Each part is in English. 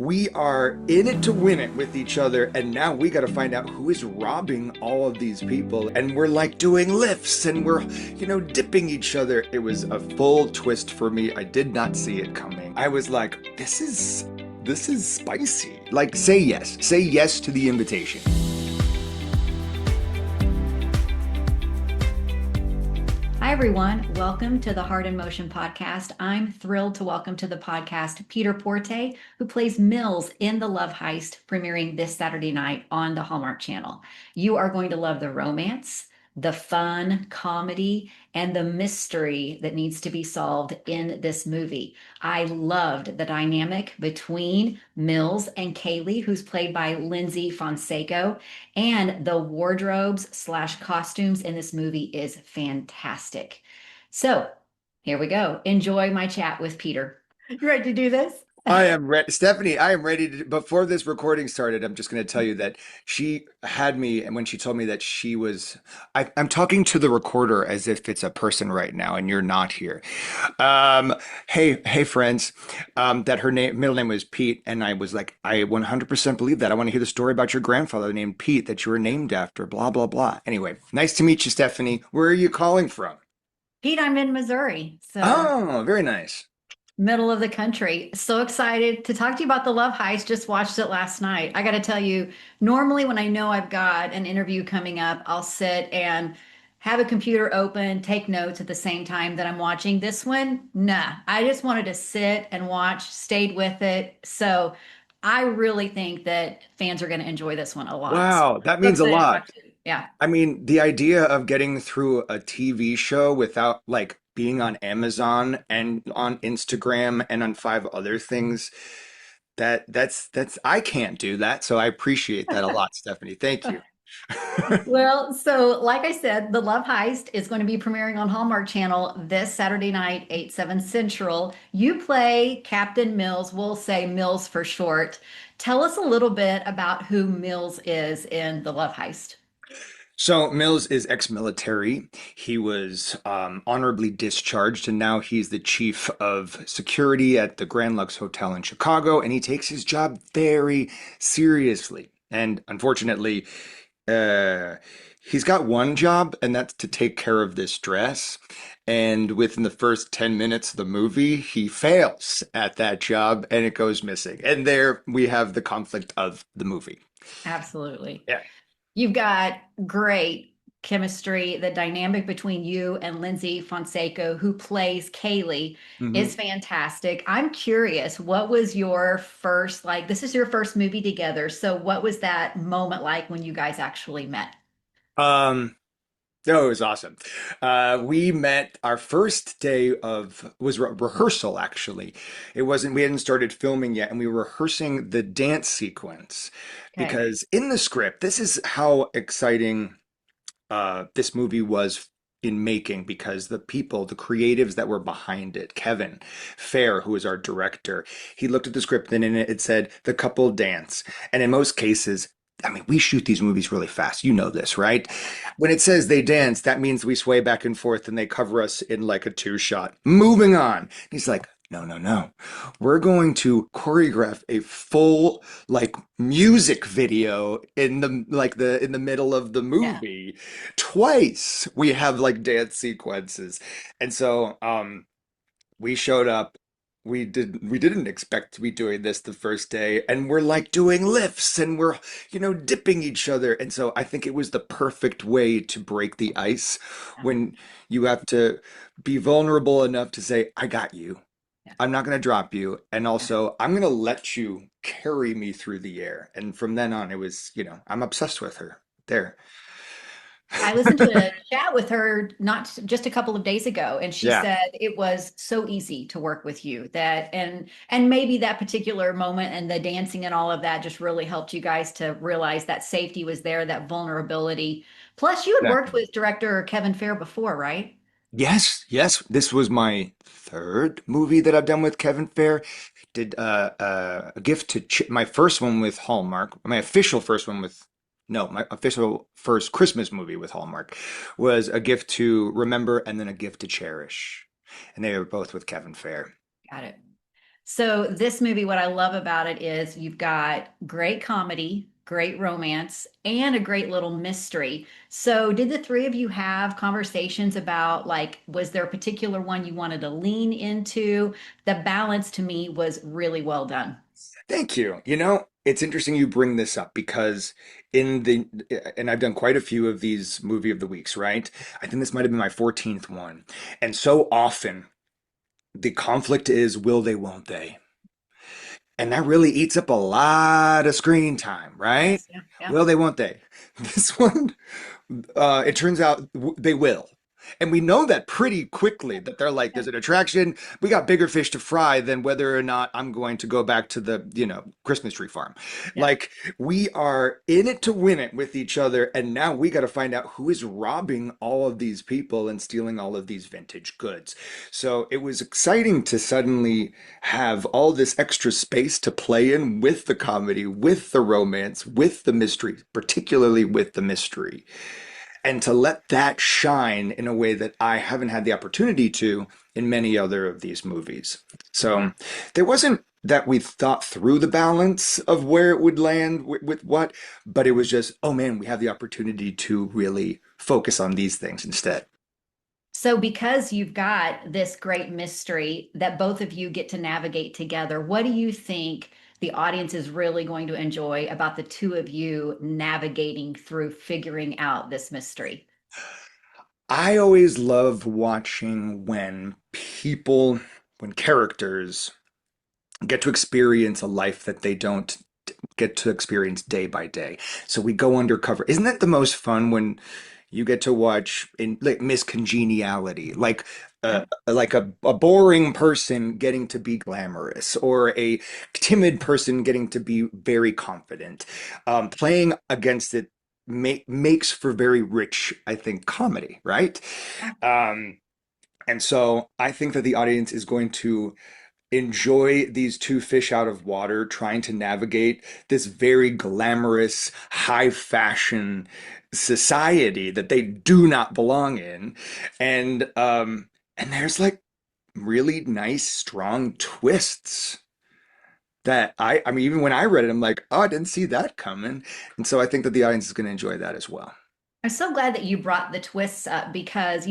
We are in it to win it with each other, and now we got to find out who is robbing all of these people. And we're like doing lifts and we're, dipping each other. It was a full twist for me. I did not see it coming. I was like, this is spicy. Like, say yes. Say yes to the invitation. Hi, everyone. Welcome to the Heart in Motion podcast. I'm thrilled to welcome to the podcast Peter Porte, who plays Mills in the Love Heist, premiering this Saturday night on the Hallmark Channel. You are going to love the romance, the fun, comedy, and the mystery that needs to be solved in this movie. I loved the dynamic between Mills and Kayli, who's played by Lyndsy Fonseca, and the wardrobes slash costumes in this movie is fantastic. So here we go. Enjoy my chat with Peter. You ready to do this? I am ready. Stephanie, I am ready to. Before this recording started, I'm just going to tell you that she had me, and when she told me that she was, I'm talking to the recorder as if it's a person right now, and you're not here. Um, hey, friends. That her middle name was Pete, and I was like, I 100% believe that. I want to hear the story about your grandfather named Pete that you were named after. Blah blah blah. Anyway, nice to meet you, Stephanie. Where are you calling from? Pete, I'm in Missouri, so Oh, very nice. middle of the country. So excited to talk to you about the Love Heist. Just watched it last night. I got to tell you, normally when I know I've got an interview coming up, I'll sit and have a computer open, take notes at the same time that I'm watching. This one, nah, I just wanted to sit and watch, stayed with it. So I really think that fans are going to enjoy this one a lot. So Wow, that so means a excited to lot. watch it. Yeah. I mean, the idea of getting through a TV show without like being on Amazon and on Instagram and on five other things, that's I can't do that. So I appreciate that a lot, Stephanie. Thank you. Well, so like I said, The Love Heist is going to be premiering on Hallmark Channel this Saturday night, 8, 7 Central. You play Captain Mills. We'll say Mills for short. Tell us a little bit about who Mills is in The Love Heist. So Mills is ex-military. He was honorably discharged, and now he's the chief of security at the Grand Lux Hotel in Chicago, and he takes his job very seriously. And unfortunately, uh, he's got one job, and that's to take care of this dress. And within the first 10 minutes of the movie, he fails at that job and it goes missing. And there we have the conflict of the movie. Absolutely. Yeah. You've got great chemistry. The dynamic between you and Lyndsy Fonseca, who plays Kayli, Mhm. is fantastic. I'm curious, what was your first, like, this is your first movie together. So, what was that moment like when you guys actually met? Um, Oh, it was awesome. We met our first day of was rehearsal actually. It wasn't we hadn't started filming yet, and we were rehearsing the dance sequence Okay. because in the script, this is how exciting this movie was in making because the people, the creatives that were behind it, Kevin Fair, who is our director, he looked at the script and in it it said the couple dance. And in most cases, I mean, we shoot these movies really fast. You know this, right? When it says they dance, that means we sway back and forth and they cover us in like a two shot. Moving on. He's like, no, no, no. We're going to choreograph a full like music video in the middle of the Yeah. movie. Twice we have like dance sequences. And so we showed up. We didn't expect to be doing this the first day, and we're like doing lifts and we're, dipping each other. And so I think it was the perfect way to break the ice Yeah. when you have to be vulnerable enough to say, I got you. Yeah. I'm not going to drop you. And Yeah. also, I'm going to let you carry me through the air. And from then on, it was, I'm obsessed with her. There. I listened to a chat with her not just a couple of days ago, and she Yeah. said it was so easy to work with you that and maybe that particular moment and the dancing and all of that just really helped you guys to realize that safety was there, that vulnerability. Plus, you had worked Exactly. with director Kevin Fair before, right? Yes, yes. This was my third movie that I've done with Kevin Fair. Did a gift to ch my first one with Hallmark. My official first one with no, my official first Christmas movie with Hallmark was A Gift to Remember and then A Gift to Cherish, and they were both with Kevin Fair. Got it. So this movie, what I love about it is you've got great comedy, great romance, and a great little mystery. So did the three of you have conversations about like, was there a particular one you wanted to lean into? The balance to me was really well done. Thank you. It's interesting you bring this up because in the, and I've done quite a few of these movie of the weeks, right? I think this might have been my 14th one. And so often the conflict is will they, won't they? And that really eats up a lot of screen time, right? Yes, yeah, yeah, Will they, won't they? This one, it turns out they will. And we know that pretty quickly that they're like, yeah, there's an attraction. We got bigger fish to fry than whether or not I'm going to go back to the Christmas tree farm. yeah. Like, we are in it to win it with each other. And now we got to find out who is robbing all of these people and stealing all of these vintage goods. So it was exciting to suddenly have all this extra space to play in with the comedy, with the romance, with the mystery, particularly with the mystery, and to let that shine in a way that I haven't had the opportunity to in many other of these movies. So there wasn't that we thought through the balance of where it would land with what, but it was just, oh man, we have the opportunity to really focus on these things instead. So, because you've got this great mystery that both of you get to navigate together, what do you think the audience is really going to enjoy about the two of you navigating through figuring out this mystery? I always love watching when characters get to experience a life that they don't get to experience day by day. So we go undercover. Isn't that the most fun when you get to watch in like Miss Congeniality, Yeah. like a boring person getting to be glamorous or a timid person getting to be very confident. Playing against it makes for very rich, I think, comedy, right? Um, and so I think that the audience is going to enjoy these two fish out of water trying to navigate this very glamorous, high fashion society that they do not belong in. And there's like really nice, strong twists that I mean, even when I read it, I'm like, oh, I didn't see that coming. And so I think that the audience is going to enjoy that as well. I'm so glad that you brought the twists up because,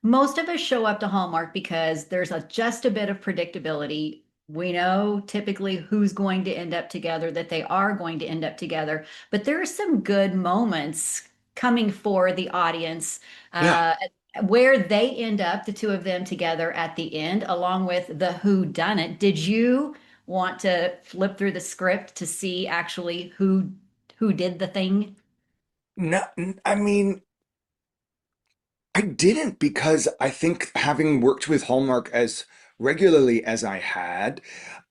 most of us show up to Hallmark because there's just a bit of predictability. We know typically who's going to end up together, that they are going to end up together, but there are some good moments coming for the audience Yeah. uh, where they end up, the two of them together at the end, along with the who done it. Did you want to flip through the script to see actually who did the thing? No, I mean, I didn't because I think having worked with Hallmark as regularly as I had,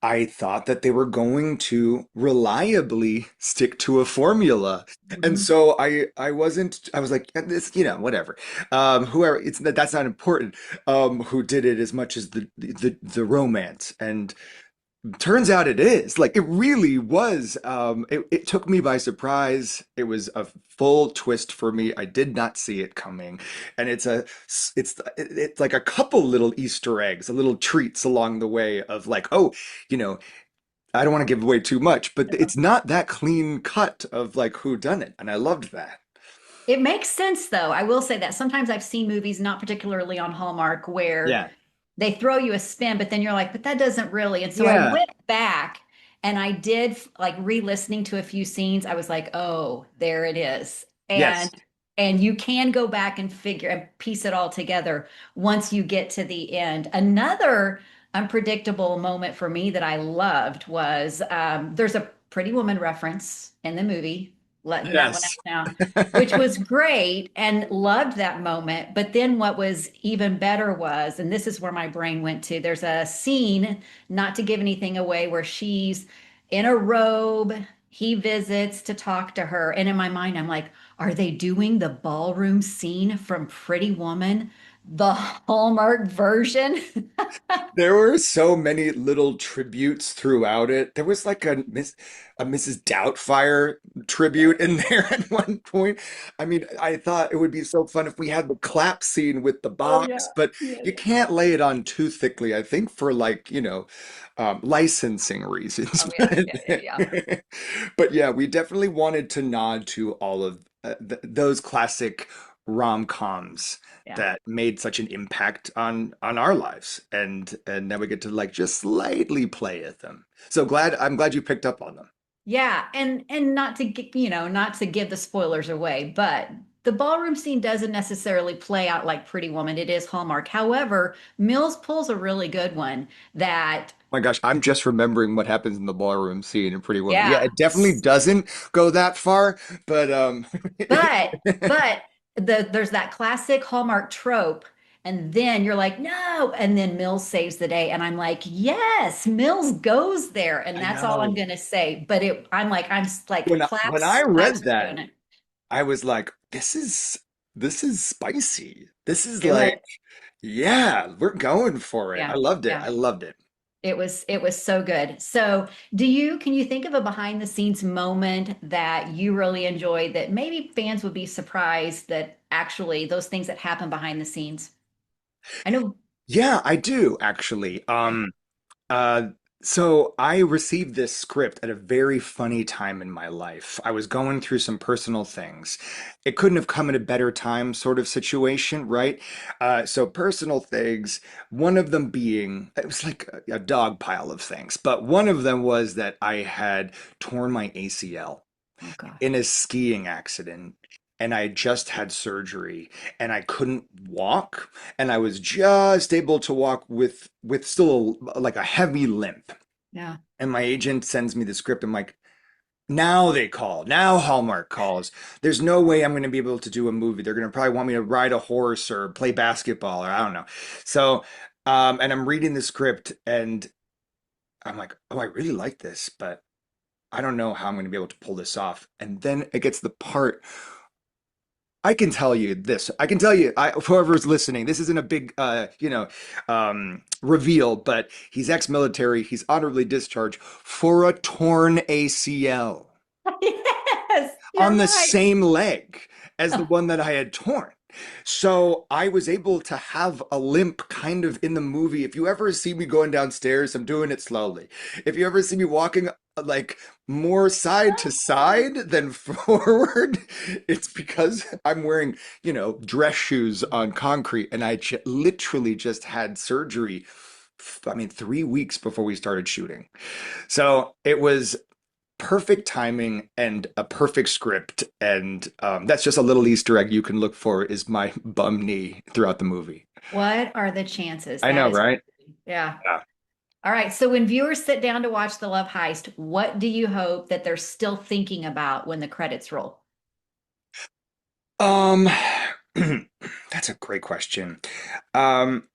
I thought that they were going to reliably stick to a formula. And Mhm. so I wasn't I was like this, whatever. Whoever that's not important. Who did it as much as the romance. And turns out it is. Like it really was. It took me by surprise. It was a full twist for me. I did not see it coming. And it's like a couple little Easter eggs, a little treats along the way of like, oh, you know, I don't want to give away too much, but it's not that clean cut of like who done it. And I loved that. It makes sense, though. I will say that sometimes I've seen movies, not particularly on Hallmark, where Yeah. they throw you a spin, but then you're like, but that doesn't really. And so I Yeah. went back and I did like re-listening to a few scenes. I was like, oh, there it is. Yes. And you can go back and figure and piece it all together once you get to the end. Another unpredictable moment for me that I loved was there's a Pretty Woman reference in the movie, letting that one out Yes. now, which was great and loved that moment. But then what was even better was, and this is where my brain went to, there's a scene, not to give anything away, where she's in a robe. He visits to talk to her. And in my mind, I'm like, are they doing the ballroom scene from Pretty Woman? the Hallmark version. There were so many little tributes throughout it. There was like a Mrs. Doubtfire tribute in there at one point. I mean, I thought it would be so fun if we had the clap scene with the Oh yeah. box, but Yeah, you yeah. can't lay it on too thickly, I think, for like, licensing reasons. Oh yeah, yeah, yeah, yeah. But yeah, we definitely wanted to nod to all of th those classic rom-coms Yeah. that made such an impact on our lives, and now we get to like just slightly play at them. So I'm glad you picked up on them. Yeah, and not to get, not to give the spoilers away, but the ballroom scene doesn't necessarily play out like Pretty Woman. It is Hallmark. However, Mills pulls a really good one that, My gosh, I'm just remembering what happens in the ballroom scene in Pretty Woman. Yeah, yeah. it definitely doesn't go that far, but But but there's that classic Hallmark trope, and then you're like, no, and then Mills saves the day, and I'm like, yes, Mills goes there, and I that's all I'm know. gonna say. But I'm like When I claps, claps read for doing that, it. I was like, this is spicy. This is It was, like, yeah, we're going for it. I yeah, loved it. yeah. I loved it. It was so good. So, can you think of a behind the scenes moment that you really enjoyed that maybe fans would be surprised that actually those things that happen behind the scenes? I know. Yeah, I do actually. Uh, so I received this script at a very funny time in my life. I was going through some personal things. It couldn't have come at a better time, sort of situation, right? So personal things, one of them being, it was like a dog pile of things, but one of them was that I had torn my ACL Oh gosh. in a skiing accident, and I just had surgery and I couldn't walk, and I was just able to walk with still like a heavy limp. Yeah. And my agent sends me the script. I'm like, now they call. Now Hallmark calls. There's no way I'm going to be able to do a movie. They're going to probably want me to ride a horse or play basketball or I don't know. So, and I'm reading the script and I'm like, oh, I really like this, but I don't know how I'm going to be able to pull this off. And then it gets the part. I can tell you this. I can tell you, whoever's listening, this isn't a big, reveal, but he's ex-military. He's honorably discharged for a torn ACL Yes, you're on the right. same leg as the Oh, one that I had torn. So I was able to have a limp kind of in the movie. If you ever see me going downstairs, I'm doing it slowly. If you ever see me walking like more side to side than forward, it's because I'm wearing, dress shoes on concrete and literally just had surgery. I mean, 3 weeks before we started shooting. So it was perfect timing and a perfect script. And that's just a little Easter egg you can look for is my bum knee throughout the movie. what are the chances? I That know, is, right? yeah. Yeah. All right. So when viewers sit down to watch the Love Heist, what do you hope that they're still thinking about when the credits roll? Um, that's a great question. Um,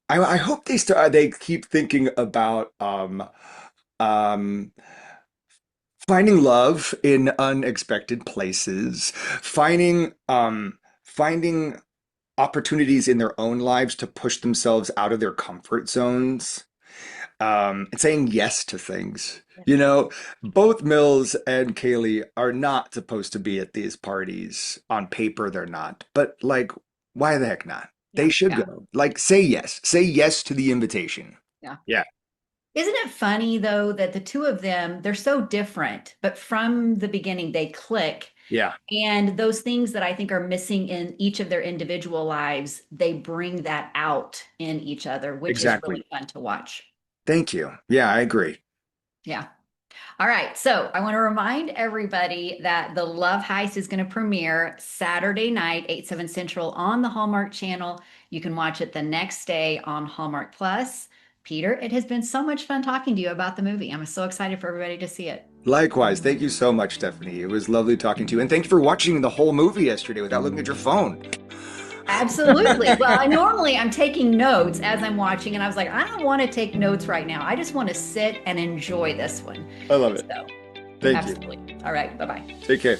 I hope they keep thinking about um, finding love in unexpected places, finding opportunities in their own lives to push themselves out of their comfort zones, and saying yes to things. Both Mills and Kayli are not supposed to be at these parties. On paper, they're not. But like, why the heck not? They Yeah. should Yeah. go. Like, say yes. Say yes to the invitation. Yeah. Yeah. Isn't it funny though that the two of them, they're so different, but from the beginning they click. Yeah. And those things that I think are missing in each of their individual lives, they bring that out in each other, which is Exactly. really fun to watch. Thank you. Yeah, I agree. Yeah. All right. So I want to remind everybody that the Love Heist is going to premiere Saturday night, 8, 7 Central on the Hallmark Channel. You can watch it the next day on Hallmark Plus. Peter, it has been so much fun talking to you about the movie. I'm so excited for everybody to see it. Likewise. Thank you so much, Stephanie. It was lovely talking to you. And thank you for watching the whole movie yesterday without looking at your phone. Absolutely. Well, I'm taking notes as I'm watching, and I was like, I don't want to take notes right now. I just want to sit and enjoy this one. I love it. So, Thank you. absolutely. All right. Bye bye. Take care.